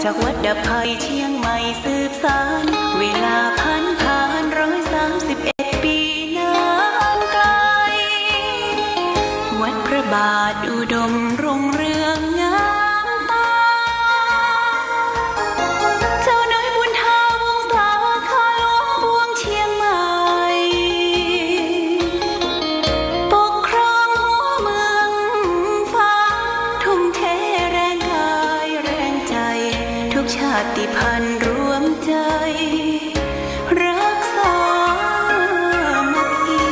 จากวัดดับภัยเชียงใหม่สืบสานเวลาผ่าน131 ปีนานไกลวัดพระบาทอุดมรุ่งเรืองงามตาเจ้าน้อยบุญทาวงศาข้าหลวงพวงเชียงใหม่ปกครองหัวเมืองฟ้าทุ่มเทแรงกายแรงใจทุกชาติพันธุ์รวมใจรักษามัคคี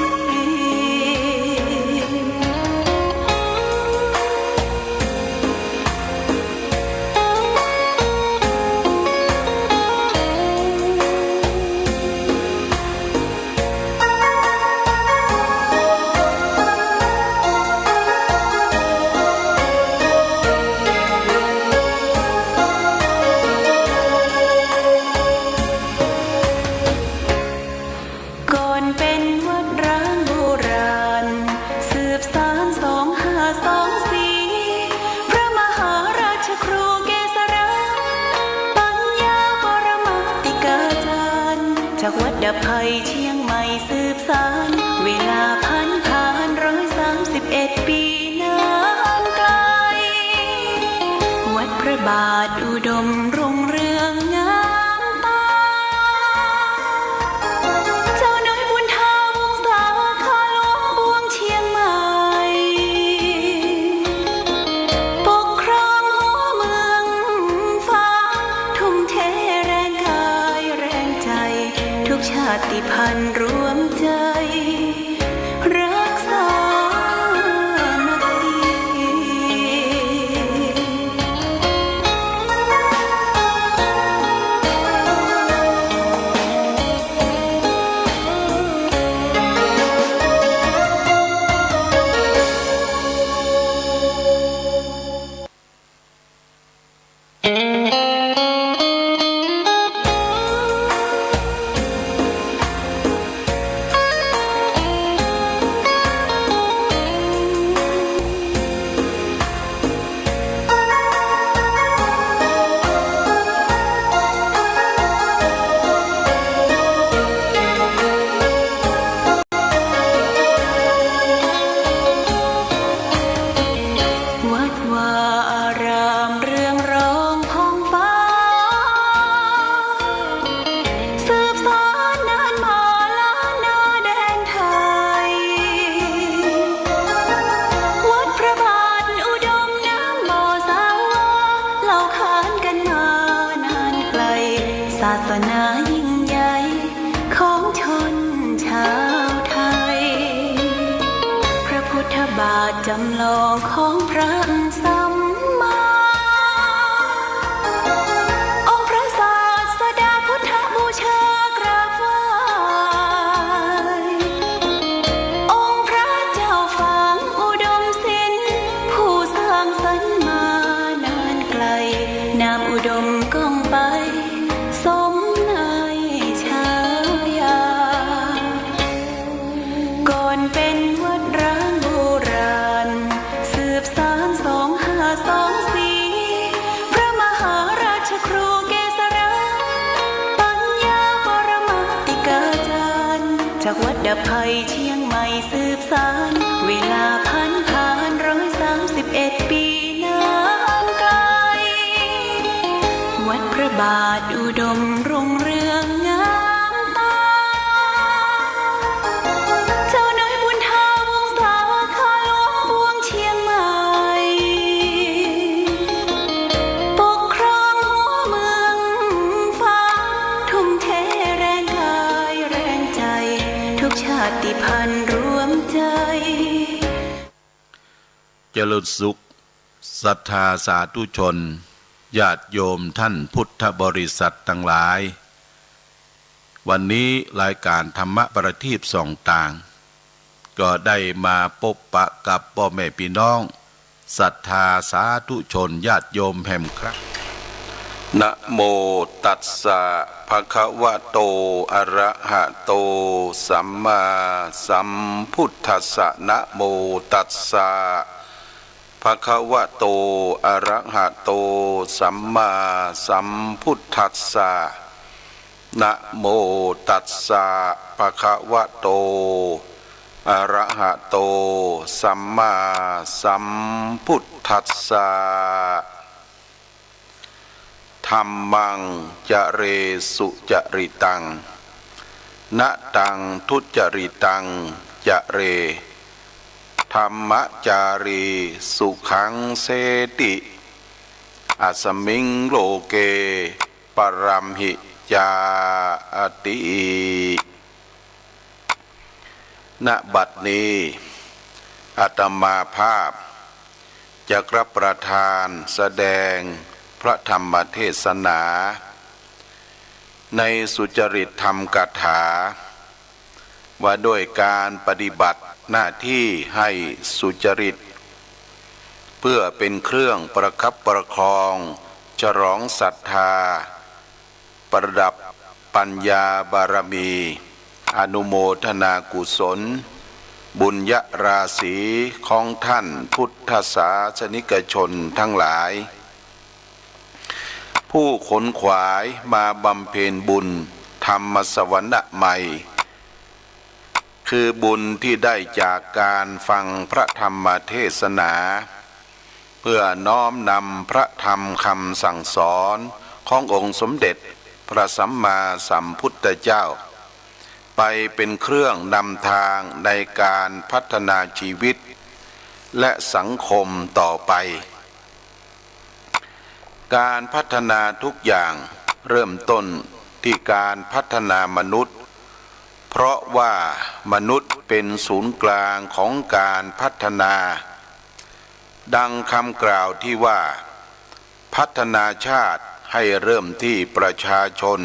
จากวัดดับภัยเชียงใหม่สืบสานเวลาผ่าน131 ปีนานไกลวัดพระบาทอุดมรุ่งเรืองงามตาเจ้าน้อยบุญทาวงศาข้าหลวงพวงเชียงใหม่ปกครองหัวเมืองฟ้าทุ่มเทแรงกายแรงใจทุกชาติพันธุ์รวมใจรักษามัคคีศาสนายิ่งใหญ่ของชนชาวไทยพระพุทธบาทจำลองของพระสัมมาองค์พระศาสดาพุทธบูชากราบไหว้องค์พระเจ้าฝางอุดมศิลป์ผู้สร้างสรรค์มานานไกลนามอุดมก้องไปสมในชายาก่อนเป็นวัดร้างโบราณสืบสาน2524พระมหาราชครูเกษราปัญญาปรมาติกาจารย์จากวัดดับภัยเชียงใหม่สืบสานเวลาผ่าน131 ปีนานไกลวัดพระบาทอุดมรุ่งเรืองงามตาเจ้าน้อยบุญทาวงศาข้าหลวงพวงเชียงใหม่ปกครองหัวเมืองฟ้าทุ่มเทแรงกายแรงใจทุกชาติพันธุ์รวมใจเจริญสุขศรัทธาสาธุชนญาติโยมท่านพุทธบริษัททั้งหลายวันนี้รายการธรรมประทีปส่องต่างก็ได้มาพบปะกับพ่อแม่พี่น้องศรัทธาสาธุชนญาติโยมแห่งครับนะโมตัสสะภะคะวะโตอะระหะโตสัมมาสัมพุทธัสสะนะโมตัสสะ ภะคะวะโตอะระหะโตสัมมาสัมพุทธัสสะนะโมตัสสะภะคะวะโตอะระหะโตสัมมาสัมพุทธัสสะธัมมังจะเรสุจริตังนะตังทุจริตังจะเรธัมมจารีสุขังเสติอัสมิงโลเกปรัมหิจาติณบัดนี้อาตมาภาพจะรับประทานแสดงพระธรรมเทศนาในสุจริตธรรมกถาว่าด้วยการปฏิบัติหน้าที่ให้สุจริตเพื่อเป็นเครื่องประคับประคองฉลองศรัทธาประดับปัญญาบารมีอนุโมทนากุศลบุญญราศีของท่านพุทธศาสนิกชนทั้งหลายผู้ขนขวายมาบำเพ็ญบุญธรรมสวรรค์ใหม่คือบุญที่ได้จากการฟังพระธรรมเทศนาเพื่อน้อมนำพระธรรมคำสั่งสอนขององค์สมเด็จพระสัมมาสัมพุทธเจ้าไปเป็นเครื่องนำทางในการพัฒนาชีวิตและสังคมต่อไปการพัฒนาทุกอย่างเริ่มต้นที่การพัฒนามนุษย์เพราะว่ามนุษย์เป็นศูนย์กลางของการพัฒนาดังคำกล่าวที่ว่าพัฒนาชาติให้เริ่มที่ประชาชน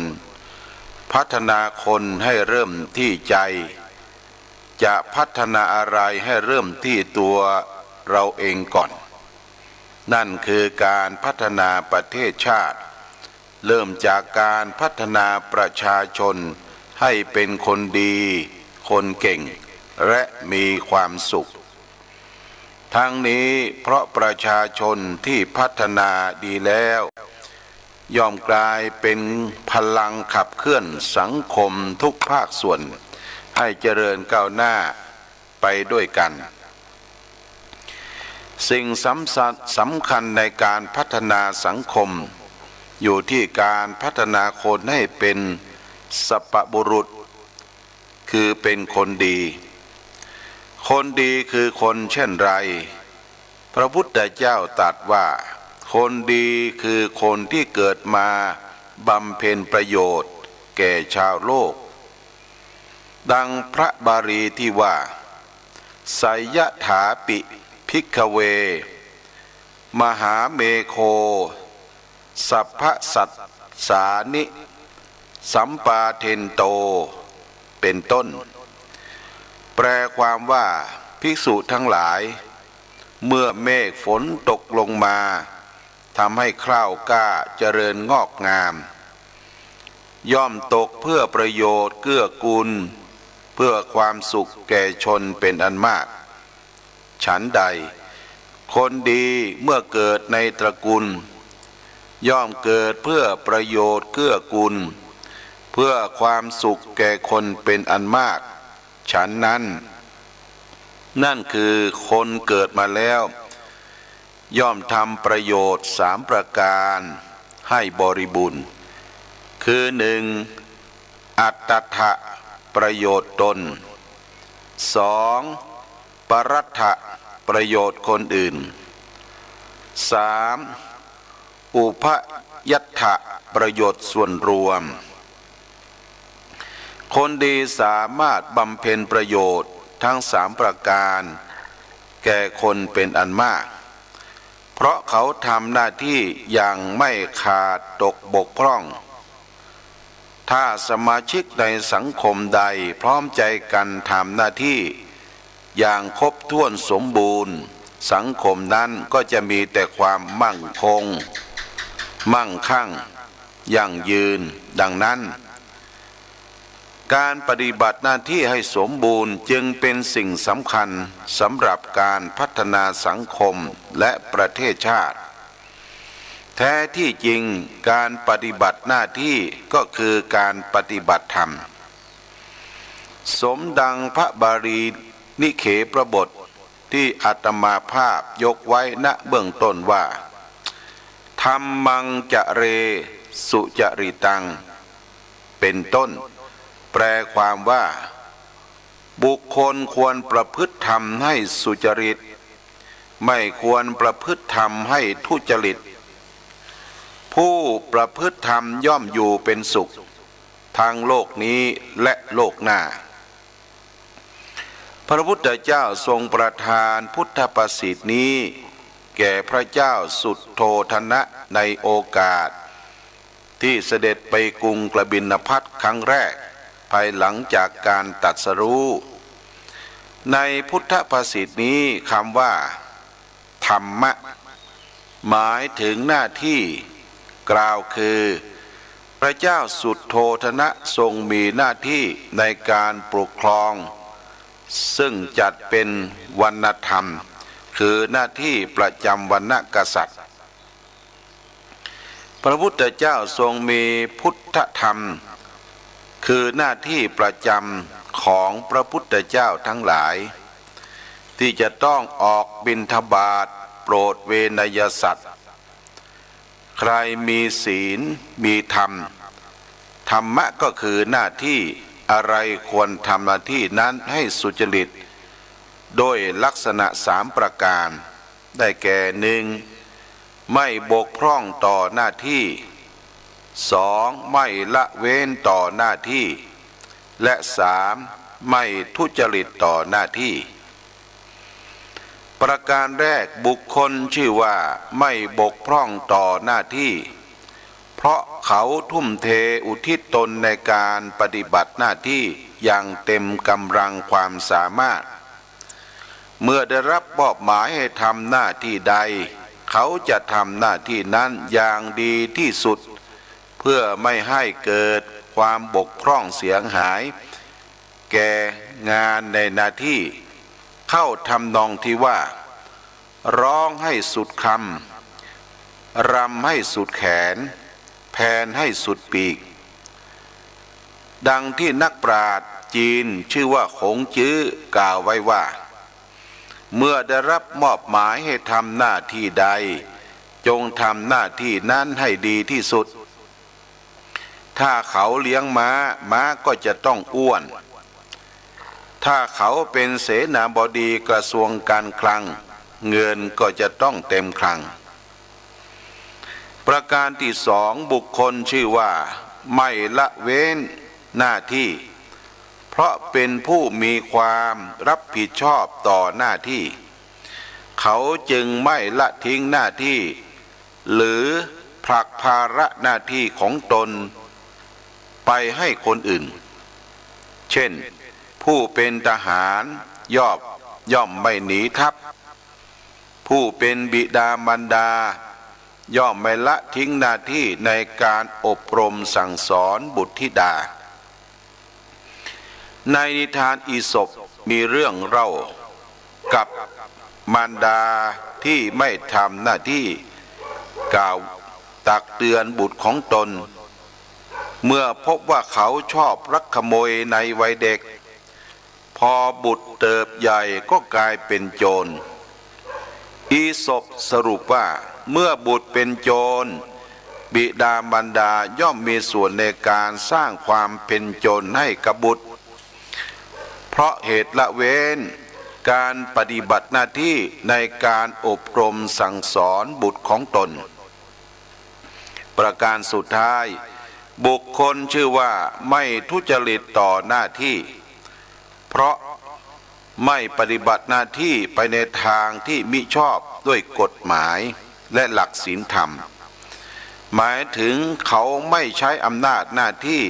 พัฒนาคนให้เริ่มที่ใจจะพัฒนาอะไรให้เริ่มที่ตัวเราเองก่อนนั่นคือการพัฒนาประเทศชาติเริ่มจากการพัฒนาประชาชนให้เป็นคนดีคนเก่งและมีความสุขทั้งนี้เพราะประชาชนที่พัฒนาดีแล้วย่อมกลายเป็นพลังขับเคลื่อนสังคมทุกภาคส่วนให้เจริญก้าวหน้าไปด้วยกันสิ่งสำคัญในการพัฒนาสังคมอยู่ที่การพัฒนาคนให้เป็นสัพบุรุษคือเป็นคนดีคนดีคือคนเช่นไรพระพุทธเจ้าตรัสว่าคนดีคือคนที่เกิดมาบำเพ็ญประโยชน์แก่ชาวโลกดังพระบาลีที่ว่าไสยถาปิภิกขเวมหาเมโคสัพพสัตสานิสัมปาเทนโตเป็นต้นแปลความว่าภิกษุทั้งหลายเมื่อเมฆฝนตกลงมาทำให้ข้าวกล้าเจริญงอกงามย่อมตกเพื่อประโยชน์เกื้อกูลเพื่อความสุขแก่ชนเป็นอันมากฉันใดคนดีเมื่อเกิดในตระกูลย่อมเกิดเพื่อประโยชน์เกื้อกูลเพื่อความสุขแก่คนเป็นอันมากฉันนั้นนั่นคือคนเกิดมาแล้วย่อมทำประโยชน์3ประการให้บริบูรณ์คือ 1. อัตถะประโยชน์ตน 2. ปรัตถะประโยชน์คนอื่น 3. อุพยัตถะประโยชน์ส่วนรวมคนดีสามารถบำเพ็ญประโยชน์ทั้ง3ประการแก่คนเป็นอันมากเพราะเขาทำหน้าที่อย่างไม่ขาดตกบกพร่องถ้าสมาชิกในสังคมใดพร้อมใจกันทำหน้าที่อย่างครบถ้วนสมบูรณ์สังคมนั้นก็จะมีแต่ความมั่งคงมั่งคั่งยั่งยืนดังนั้น การปฏิบัติหน้าที่ให้สมบูรณ์จึงเป็นสิ่งสำคัญสำหรับการพัฒนาสังคมและประเทศชาติแท้ที่จริงการปฏิบัติหน้าที่ก็คือการปฏิบัติธรรมสมดังพระบาลีนิเขปบทที่อาตมาภาพยกไว้ณเบื้องต้นว่าธัมมังจะเรสุจริตังเป็นต้นแปลความว่าบุคคลควรประพฤติธรรมให้สุจริตไม่ควรประพฤติธรรมให้ทุจริตผู้ประพฤติธรรมย่อมอยู่เป็นสุขทั้งโลกนี้และโลกหน้าพระพุทธเจ้าทรงประทานพุทธประสิทธินี้แก่พระเจ้าสุทโธทนะในโอกาสที่เสด็จไปกรุงกบิลพัสครั้งแรกภายหลังจากการตรัสรู้ในพุทธประสิทธินี้คำว่าธรรมะหมายถึงหน้าที่กล่าวคือพระเจ้าสุทโธทนะทรงมีหน้าที่ในการปกครองซึ่งจัดเป็นวรรณธรรมคือหน้าที่ประจำวรรณกษัตริย์พระพุทธเจ้าทรงมีพุทธธรรมคือหน้าที่ประจำของพระพุทธเจ้าทั้งหลายที่จะต้องออกบิณฑบาตโปรดเวนยสัตว์ใครมีศีลมีธรรมธรรมะก็คือหน้าที่อะไรควรทำหน้าที่นั้นให้สุจริตโดยลักษณะ3ประการได้แก่1ไม่บกพร่องต่อหน้าที่2ไม่ละเว้นต่อหน้าที่และ3ไม่ทุจริตต่อหน้าที่ประการแรกบุคคลชื่อว่าไม่บกพร่องต่อหน้าที่เพราะเขาทุ่มเทอุทิศตนในการปฏิบัติหน้าที่อย่างเต็มกำลังความสามารถเมื่อได้รับมอบหมายให้ทำหน้าที่ใดเขาจะทำหน้าที่นั้นอย่างดีที่สุดเพื่อไม่ให้เกิดความบกพร่องเสียหายแก่งานในหน้าที่เข้าทำนองที่ว่าร้องให้สุดคำรำให้สุดแขนแผนให้สุดปีกดังที่นักปราชญ์จีนชื่อว่าขงจื้อกล่าวไว้ว่าเมื่อได้รับมอบหมายให้ทำหน้าที่ใดจงทำหน้าที่นั้นให้ดีที่สุดถ้าเขาเลี้ยงม้าก็จะต้องอ้วนถ้าเขาเป็นเสนาบดีกระทรวงการคลังเงินก็จะต้องเต็มคลังประการที่2บุคคลชื่อว่าไม่ละเว้นหน้าที่เพราะเป็นผู้มีความรับผิดชอบต่อหน้าที่เขาจึงไม่ละทิ้งหน้าที่หรือผลักภาระหน้าที่ของตนไปให้คนอื่นเช่นผู้เป็นทหารย่อมไม่หนีทัพผู้เป็นบิดามารดาย่อมไม่ละทิ้งหน้าที่ในการอบรมสั่งสอนบุตรธิดาในนิทานอีสปมีเรื่องเล่ากับมารดาที่ไม่ทำหน้าที่กล่าวตักเตือนบุตรของตนเมื่อพบว่าเขาชอบลักขโมยในวัยเด็กพอบุตรเติบใหญ่ก็กลายเป็นโจรอีสปสรุปว่าเมื่อบุตรเป็นโจรบิดามารดาย่อมมีส่วนในการสร้างความเป็นโจรให้กับบุตรเพราะเหตุละเว้นการปฏิบัติหน้าที่ในการอบรมสั่งสอนบุตรของตนประการสุดท้ายบุคคลชื่อว่าไม่ทุจริตต่อหน้าที่เพราะไม่ปฏิบัติหน้าที่ไปในทางที่มิชอบด้วยกฎหมายและหลักศีลธรรมหมายถึงเขาไม่ใช้อำนาจหน้าที่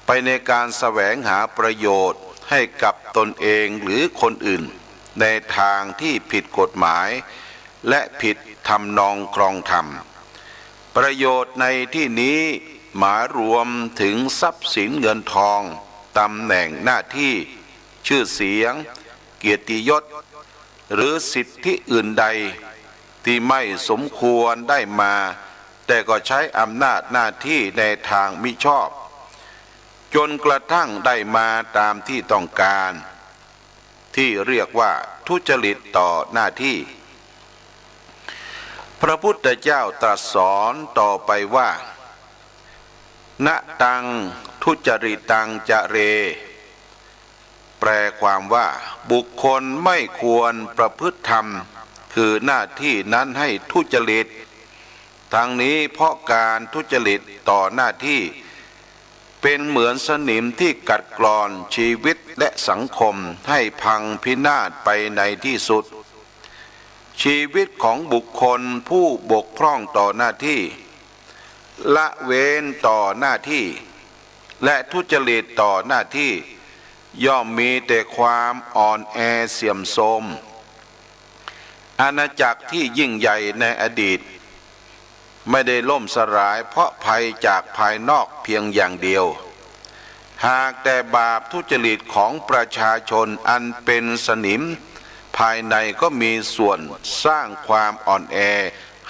ไปในการแสวงหาประโยชน์ให้กับตนเองหรือคนอื่นในทางที่ผิดกฎหมายและผิดทำนองครองธรรมประโยชน์ในที่นี้หมายรวมถึงทรัพย์สินเงินทอง ตำแหน่งหน้าที่ชื่อเสียงเกียรติยศหรือสิทธิอื่นใดที่ไม่สมควรได้มาแต่ก็ใช้อำนาจหน้าที่ในทางมิชอบจนกระทั่งได้มาตามที่ต้องการที่เรียกว่าทุจริตต่อหน้าที่พระพุทธเจ้าตรัสสอนต่อไปว่าณตังทุจริตังจะเรแปลความว่าบุคคลไม่ควรประพฤติธรรมคือหน้าที่นั้นให้ทุจริตทั้งนี้เพราะการทุจริตต่อหน้าที่เป็นเหมือนสนิมที่กัดกร่อนชีวิตและสังคมให้พังพินาศไปในที่สุดชีวิตของบุคคลผู้บกพร่องต่อหน้าที่ละเว้นต่อหน้าที่และทุจริตต่อหน้าที่ย่อมมีแต่ความอ่อนแอเสื่อมโทรมอาณาจักรที่ยิ่งใหญ่ในอดีตไม่ได้ล่มสลายเพราะภัยจากภายนอกเพียงอย่างเดียวหากแต่บาปทุจริตของประชาชนอันเป็นสนิมภายในก็มีส่วนสร้างความอ่อนแอ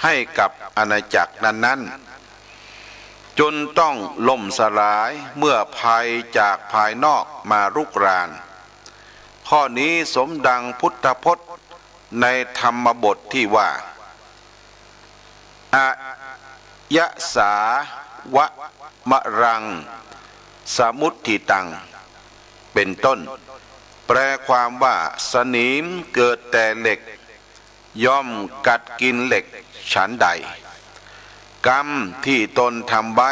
ให้กับอาณาจักรนั้นๆจนต้องล่มสลายเมื่อภัยจากภายนอกมารุกรานข้อนี้สมดังพุทธพจน์ในธรรมบทที่ว่าอะยะสาวะมะรังสมุทธิตังเป็นต้นแปลความว่าสนิมเกิดแต่เหล็กย่อมกัดกินเหล็กฉันใดกรรมที่ตนทำไว้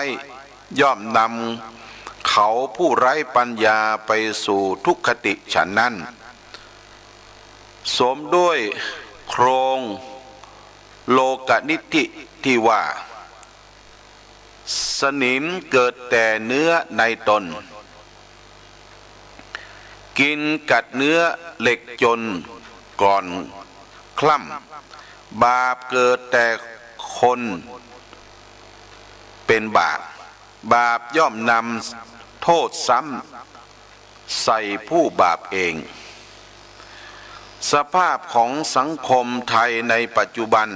ย่อมนำเขาผู้ไร้ปัญญาไปสู่ทุกขติฉันนั้นสมด้วยโครงโลกนิธิที่ว่าสนิมเกิดแต่เนื้อในตนกินกัดเนื้อเหล็กจนก่อนคล่ำบาปเกิดแต่คนเป็นบาปบาปย่อมนำโทษซ้ำใส่ผู้บาปเองสภาพของสังคมไทยในปัจจุบัน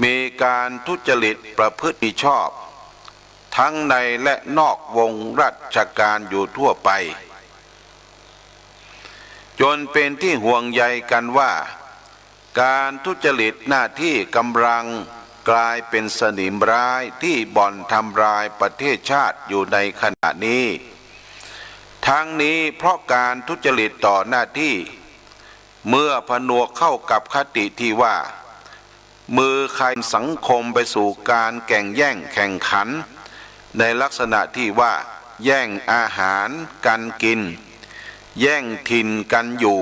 มีการทุจริตประพฤติชอบทั้งในและนอกวงราชการอยู่ทั่วไปจนเป็นที่ห่วงใยกันว่าการทุจริตหน้าที่กำลังกลายเป็นสนิมร้ายที่บ่อนทำลายประเทศชาติอยู่ในขณะนี้ทั้งนี้เพราะการทุจริตต่อหน้าที่เมื่อผนวกเข้ากับคติที่ว่ามือใครสังคมไปสู่การแข่งแย่งแข่งขันในลักษณะที่ว่าแย่งอาหารกันกินแย่งถิ่นกันอยู่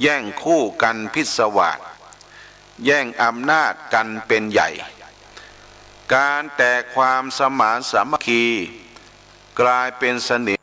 แย่งคู่กันพิศวาสแย่งอำนาจกันเป็นใหญ่การแตกความสมานสามัคคีกลายเป็นสนิม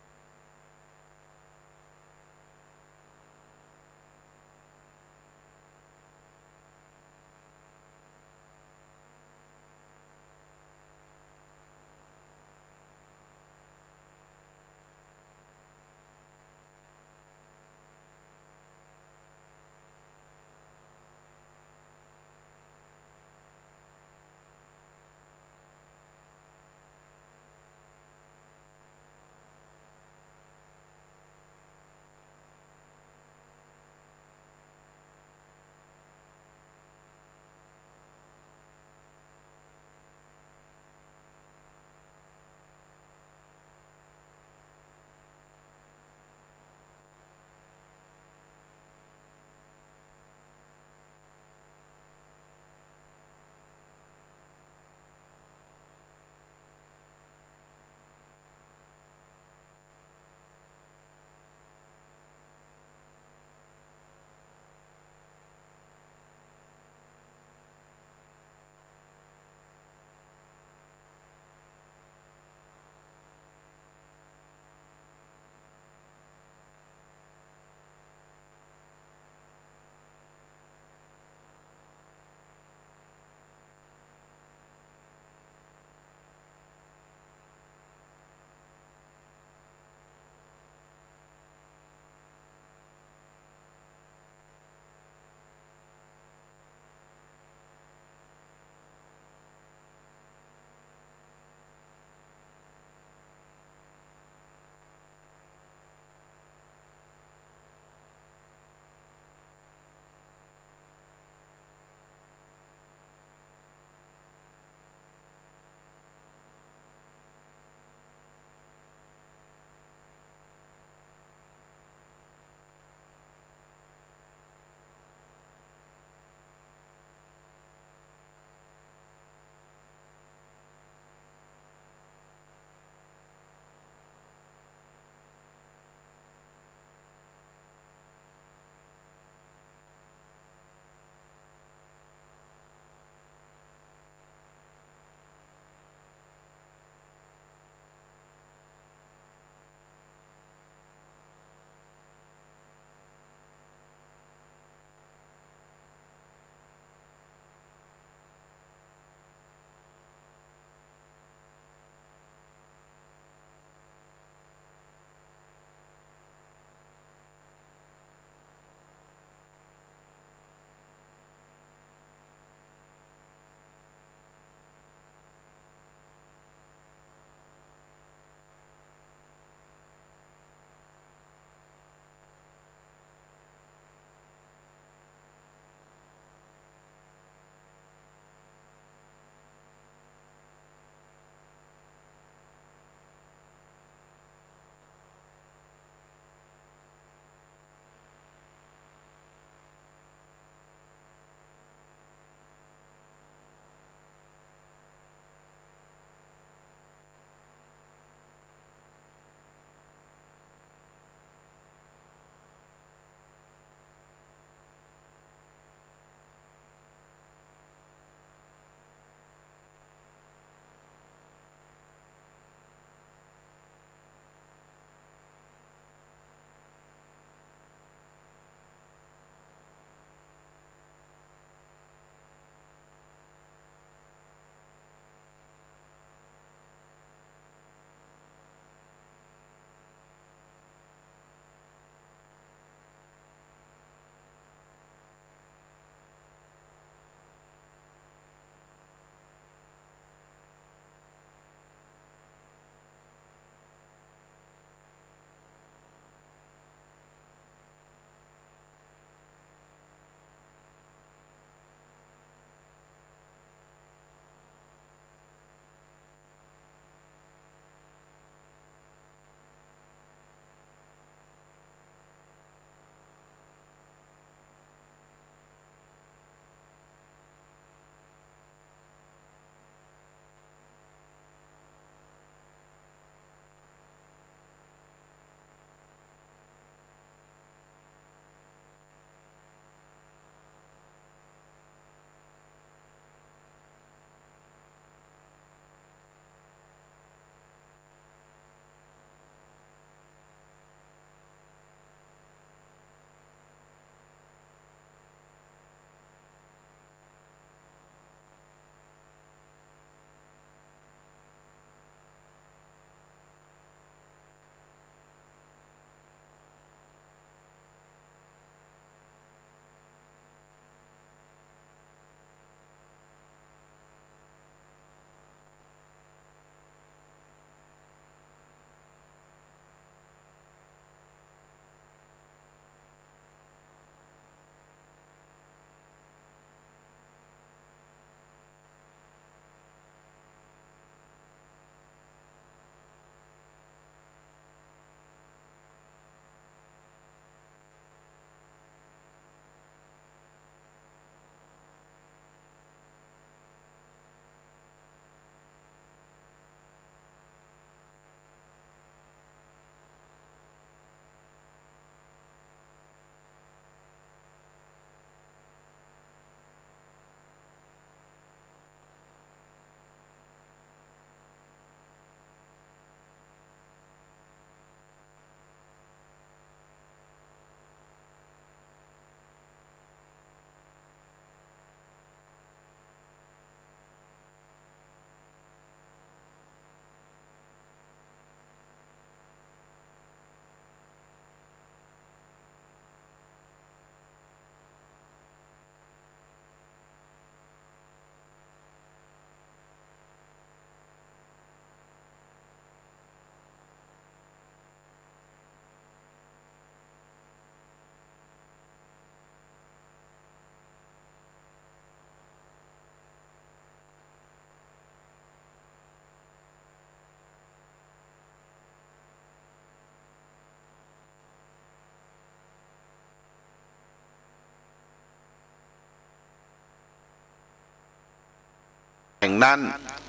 งนั้น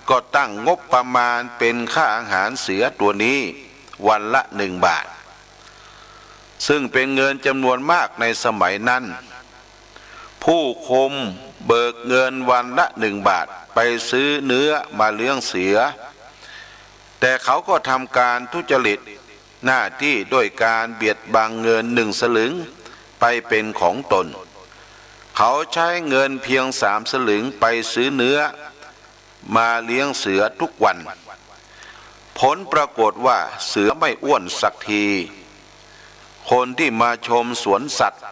ก็ตั้งงบประมาณเป็นค่าอาหารเสือตัวนี้วันละ1 บาทซึ่งเป็นเงินจำนวนมากในสมัยนั้นผู้คุมเบิกเงินวันละ1 บาทไปซื้อเนื้อมาเลี้ยงเสือแต่เขาก็ทำการทุจริตหน้าที่ด้วยการเบียดบังเงิน1 สลึงไปเป็นของตนเขาใช้เงินเพียง3 สลึงไปซื้อเนื้อมาเลี้ยงเสือทุกวันผลปรากฏว่าเสือไม่อ้วนสักทีคนที่มาชมสวนสัตว์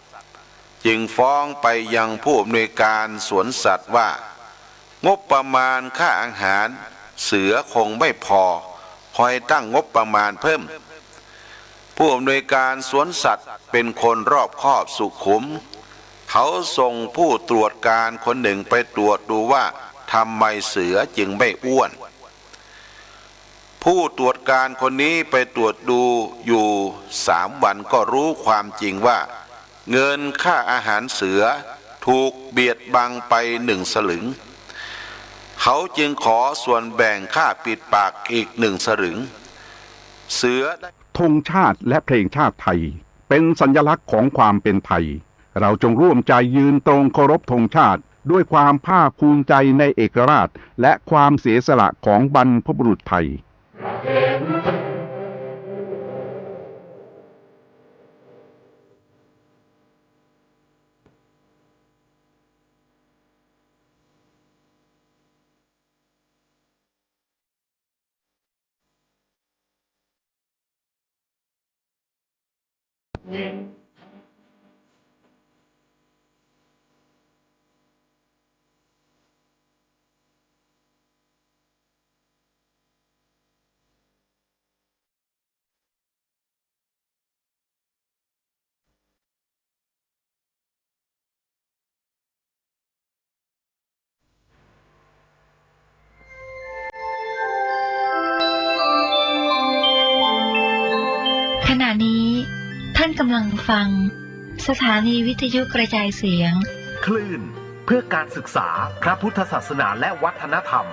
จึงฟ้องไปยังผู้อำนวยการสวนสัตว์ว่างบประมาณค่าอาหารเสือคงไม่พอคอยตั้งงบประมาณเพิ่มผู้อำนวยการสวนสัตว์เป็นคนรอบคอบสุขุมเขาส่งผู้ตรวจการคนหนึ่งไปตรวจดูว่าทำไมเสือจึงไม่อ้วนผู้ตรวจการคนนี้ไปตรวจดูอยู่3 วันก็รู้ความจริงว่าเงินค่าอาหารเสือถูกเบียดบังไป1 สลึงเขาจึงขอส่วนแบ่งค่าปิดปากอีก1 สลึงเสือธงชาติและเพลงชาติไทยเป็นสัญลักษณ์ของความเป็นไทยเราจงร่วมใจยืนตรงเคารพธงชาติด้วยความภาคภูมิใจในเอกราชและความเสียสละของบรรพบุรุษไทยขณะนี้ท่านกำลังฟังสถานีวิทยุกระจายเสียงคลื่นเพื่อการศึกษาพระพุทธศาสนาและวัฒนธรรม